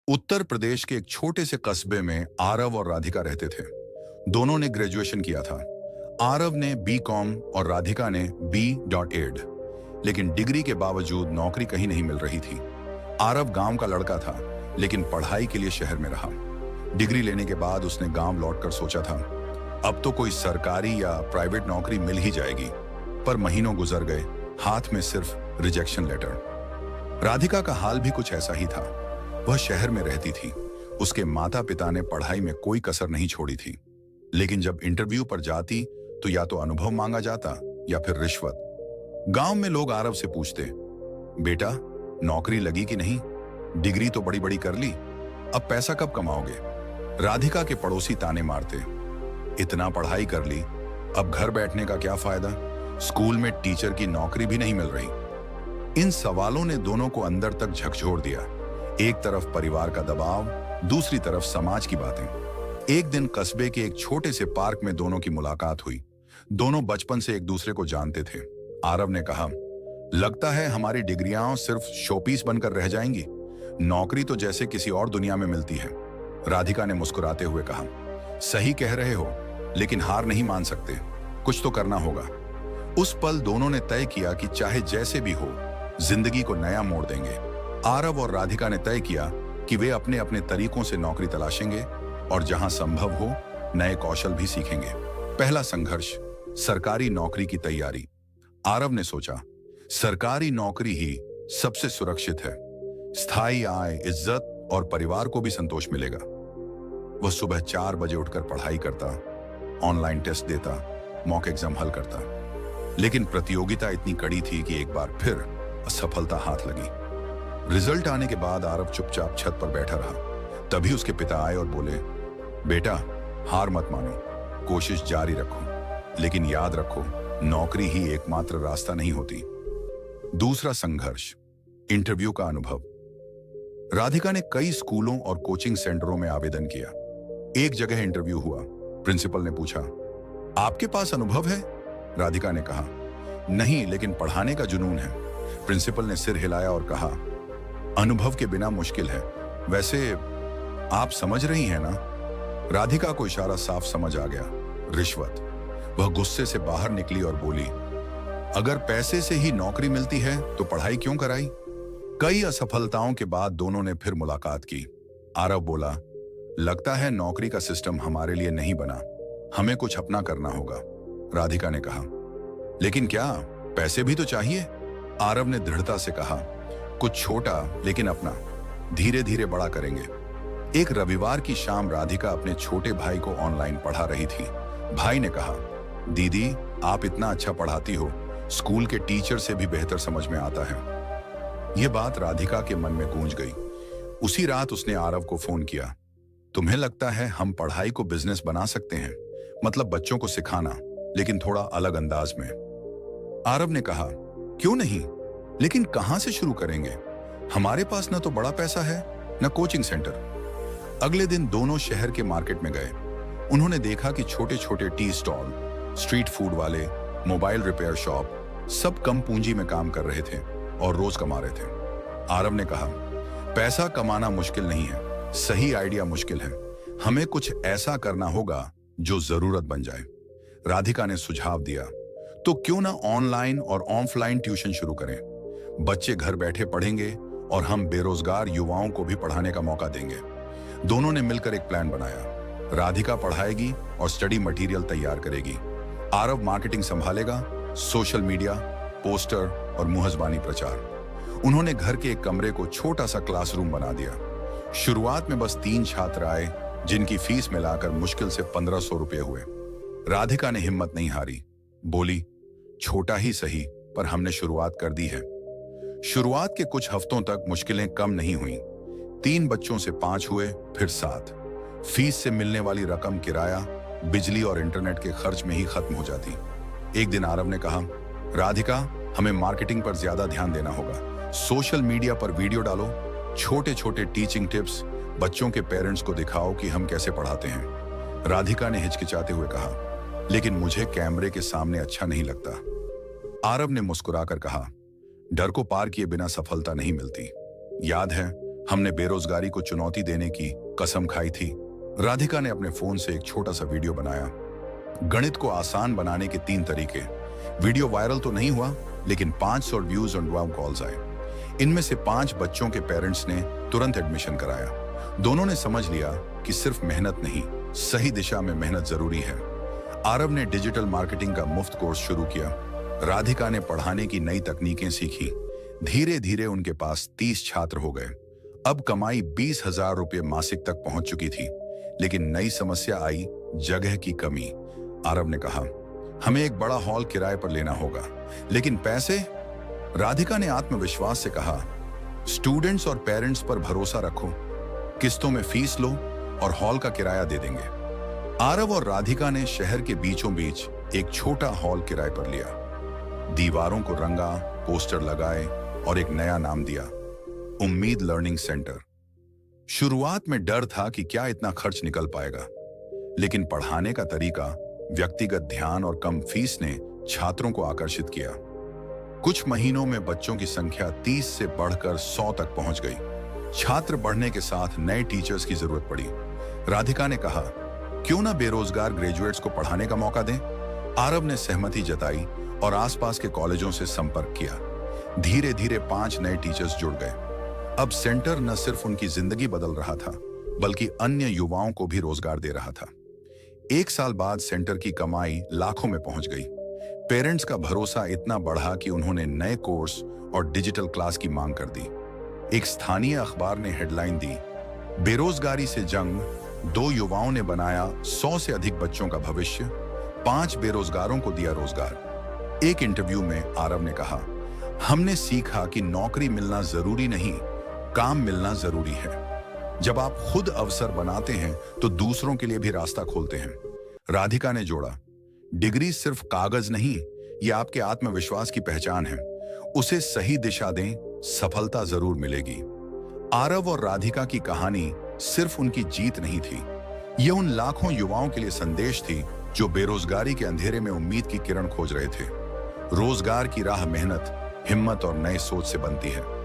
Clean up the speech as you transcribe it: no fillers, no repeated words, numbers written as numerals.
उत्तर प्रदेश के एक छोटे से कस्बे में आरव और राधिका रहते थे। दोनों ने ग्रेजुएशन किया था। आरव ने बी.कॉम और राधिका ने B.Ed। लेकिन डिग्री के बावजूद नौकरी कहीं नहीं मिल रही थी। आरव गांव का लड़का था, लेकिन पढ़ाई के लिए शहर में रहा। डिग्री लेने के बाद उसने गांव लौटकर सोचा था, अब तो कोई सरकारी या प्राइवेट नौकरी मिल ही जाएगी। पर महीनों गुजर गए, हाथ में सिर्फ रिजेक्शन लेटर। राधिका का हाल भी कुछ ऐसा ही था। वह शहर में रहती थी। उसके माता पिता ने पढ़ाई में कोई कसर नहीं छोड़ी थी, लेकिन जब इंटरव्यू पर जाती तो या तो अनुभव मांगा जाता या फिर रिश्वत। गांव में लोग आरव से पूछते, बेटा नौकरी लगी कि नहीं? डिग्री तो बड़ी बड़ी कर ली, अब पैसा कब कमाओगे? राधिका के पड़ोसी ताने मारते, इतना पढ़ाई कर ली, अब घर बैठने का क्या फायदा? स्कूल में टीचर की नौकरी भी नहीं मिल रही। इन सवालों ने दोनों को अंदर तक झकझोर दिया। एक तरफ परिवार का दबाव, दूसरी तरफ समाज की बातें। एक दिन कस्बे के एक छोटे से पार्क में दोनों की मुलाकात हुई। दोनों बचपन से एक दूसरे को जानते थे। आरव ने कहा, लगता है हमारी डिग्रियां सिर्फ शोपीस बनकर रह जाएंगी। नौकरी तो जैसे किसी और दुनिया में मिलती है। राधिका ने मुस्कुराते हुए कहा, सही कह रहे हो, लेकिन हार नहीं मान सकते, कुछ तो करना होगा। उस पल दोनों ने तय किया कि चाहे जैसे भी हो, जिंदगी को नया मोड़ देंगे। आरव और राधिका ने तय किया कि वे अपने अपने तरीकों से नौकरी तलाशेंगे और जहां संभव हो नए कौशल भी सीखेंगे। पहला संघर्ष, सरकारी नौकरी की तैयारी। आरव ने सोचा, सरकारी नौकरी ही सबसे सुरक्षित है। स्थायी आय, इज्जत और परिवार को भी संतोष मिलेगा। वह सुबह 4 बजे उठकर पढ़ाई करता, ऑनलाइन टेस्ट देता, मॉक एग्जाम हल करता। लेकिन प्रतियोगिता इतनी कड़ी थी कि एक बार फिर असफलता हाथ लगी। रिजल्ट आने के बाद आरव चुपचाप छत पर बैठा रहा। तभी उसके पिता आए और बोले, बेटा हार मत मानो, कोशिश जारी रखो, लेकिन याद रखो नौकरी ही एकमात्र रास्ता नहीं होती। दूसरा संघर्ष, इंटरव्यू का अनुभव। राधिका ने कई स्कूलों और कोचिंग सेंटरों में आवेदन किया। एक जगह इंटरव्यू हुआ। प्रिंसिपल ने पूछा, आपके पास अनुभव है? राधिका ने कहा, नहीं, लेकिन पढ़ाने का जुनून है। प्रिंसिपल ने सिर हिलाया और कहा, अनुभव के बिना मुश्किल है। वैसे आप समझ रही हैं ना? राधिका को इशारा साफ समझ आ गया, रिश्वत। वह गुस्से से बाहर निकली और बोली, अगर पैसे से ही नौकरी मिलती है तो पढ़ाई क्यों कराई? कई असफलताओं के बाद दोनों ने फिर मुलाकात की। आरव बोला, लगता है नौकरी का सिस्टम हमारे लिए नहीं बना, हमें कुछ अपना करना होगा। राधिका ने कहा, लेकिन क्या, पैसे भी तो चाहिए? आरव ने दृढ़ता से कहा, कुछ छोटा लेकिन अपना, धीरे धीरे बड़ा करेंगे। एक रविवार की शाम राधिका अपने छोटे भाई को ऑनलाइन पढ़ा रही थी। भाई ने कहा, दीदी आप इतना अच्छा पढ़ाती हो, स्कूल के टीचर से भी बेहतर समझ में आता है। यह बात राधिका के मन में गूंज गई। उसी रात उसने आरव को फोन किया, तुम्हें लगता है हम पढ़ाई को बिजनेस बना सकते हैं? मतलब बच्चों को सिखाना, लेकिन थोड़ा अलग अंदाज में। आरव ने कहा, क्यों नहीं, लेकिन कहां से शुरू करेंगे? हमारे पास न तो बड़ा पैसा है न कोचिंग सेंटर। अगले दिन दोनों शहर के मार्केट में गए। उन्होंने देखा कि छोटे छोटे टी स्टॉल, स्ट्रीट फूड वाले, मोबाइल रिपेयर शॉप, सब कम पूंजी में काम कर रहे थे और रोज कमा रहे थे। आरव ने कहा, पैसा कमाना मुश्किल नहीं है, सही आइडिया मुश्किल है। हमें कुछ ऐसा करना होगा जो जरूरत बन जाए। राधिका ने सुझाव दिया, तो क्यों ना ऑनलाइन और ऑफलाइन ट्यूशन शुरू करें? बच्चे घर बैठे पढ़ेंगे और हम बेरोजगार युवाओं को भी पढ़ाने का मौका देंगे। दोनों ने मिलकर एक प्लान बनाया। राधिका पढ़ाएगी और स्टडी मटेरियल तैयार करेगी। आरव मार्केटिंग संभालेगा, सोशल मीडिया, पोस्टर और मुहजबानी प्रचार। उन्होंने घर के एक कमरे को छोटा सा क्लासरूम बना दिया। शुरुआत में बस 3 छात्र आए, जिनकी फीस मिलाकर मुश्किल से 1500 रुपए हुए। राधिका ने हिम्मत नहीं हारी, बोली, छोटा ही सही, पर हमने शुरुआत कर दी है। शुरुआत के कुछ हफ्तों तक मुश्किलें कम नहीं हुईं। 3 बच्चों से 5 हुए, फिर 7। फीस से मिलने वाली रकम किराया, बिजली और इंटरनेट के खर्च में ही खत्म हो जाती। एक दिन आरव ने कहा, राधिका हमें मार्केटिंग पर ज्यादा ध्यान देना होगा। सोशल मीडिया पर वीडियो डालो, छोटे छोटे टीचिंग टिप्स, बच्चों के पेरेंट्स को दिखाओ कि हम कैसे पढ़ाते हैं। राधिका ने हिचकिचाते हुए कहा, लेकिन मुझे कैमरे के सामने अच्छा नहीं लगता। आरव ने मुस्कुराकर कहा, डर को पार किए बिना सफलता नहीं मिलती। याद है हमने बेरोजगारी को चुनौती देने की कसम खाई थी। राधिका ने अपने फोन से एक छोटा सा वीडियो बनाया। गणित को आसान बनाने के 3 तरीके। वीडियो वायरल तो नहीं हुआ, लेकिन 500 व्यूज और 12 कॉल्स आए। इनमें से 5 बच्चों के पेरेंट्स ने तुरंत एडमिशन कराया। दोनों ने समझ लिया कि सिर्फ मेहनत नहीं, सही दिशा में मेहनत जरूरी है। आरव ने डिजिटल मार्केटिंग का मुफ्त कोर्स शुरू किया। राधिका ने पढ़ाने की नई तकनीकें सीखी। धीरे धीरे उनके पास 30 छात्र हो गए। अब कमाई 20,000 रुपये मासिक तक पहुंच चुकी थी। लेकिन नई समस्या आई, जगह की कमी। आरव ने कहा, हमें एक बड़ा हॉल किराए पर लेना होगा, लेकिन पैसे? राधिका ने आत्मविश्वास से कहा, स्टूडेंट्स और पेरेंट्स पर भरोसा रखो, किस्तों में फीस लो और हॉल का किराया दे देंगे। आरव और राधिका ने शहर के बीचों बीच एक छोटा हॉल किराए पर लिया। दीवारों को रंगा, पोस्टर लगाए और एक नया नाम दिया, उम्मीद लर्निंग सेंटर। शुरुआत में डर था कि क्या इतना खर्च निकल पाएगा, लेकिन पढ़ाने का तरीका, व्यक्तिगत ध्यान और कम फीस ने छात्रों को आकर्षित किया। कुछ महीनों में बच्चों की संख्या 30 से बढ़कर 100 तक पहुंच गई। छात्र बढ़ने के साथ नए टीचर्स की जरूरत पड़ी। राधिका ने कहा, क्यों ना बेरोजगार ग्रेजुएट्स को पढ़ाने का मौका दें? आरव ने सहमति जताई और आसपास के कॉलेजों से संपर्क किया। धीरे धीरे 5 नए टीचर्स जुड़ गए। अब सेंटर न सिर्फ उनकी जिंदगी बदल रहा था, बल्कि अन्य युवाओं को भी रोजगार दे रहा था। 1 साल बाद सेंटर की कमाई लाखों में पहुंच गई। पेरेंट्स का भरोसा इतना बढ़ा कि उन्होंने नए कोर्स और डिजिटल क्लास की मांग कर दी। एक स्थानीय अखबार ने हेडलाइन दी, बेरोजगारी से जंग, 2 युवाओं ने बनाया 100 से अधिक बच्चों का भविष्य, 5 बेरोजगारों को दिया रोजगार। एक इंटरव्यू में आरव ने कहा, हमने सीखा कि नौकरी मिलना जरूरी नहीं, काम मिलना जरूरी है। जब आप खुद अवसर बनाते हैं तो दूसरों के लिए भी रास्ता खोलते हैं। राधिका ने जोड़ा, डिग्री सिर्फ कागज नहीं, ये आपके आत्मविश्वास की पहचान है। उसे सही दिशा दें, सफलता जरूर मिलेगी। आरव और राधिका की कहानी सिर्फ उनकी जीत नहीं थी, ये उन लाखों युवाओं के लिए संदेश थी जो बेरोजगारी के अंधेरे में उम्मीद की किरण खोज रहे थे। रोजगार की राह मेहनत, हिम्मत और नए सोच से बनती है।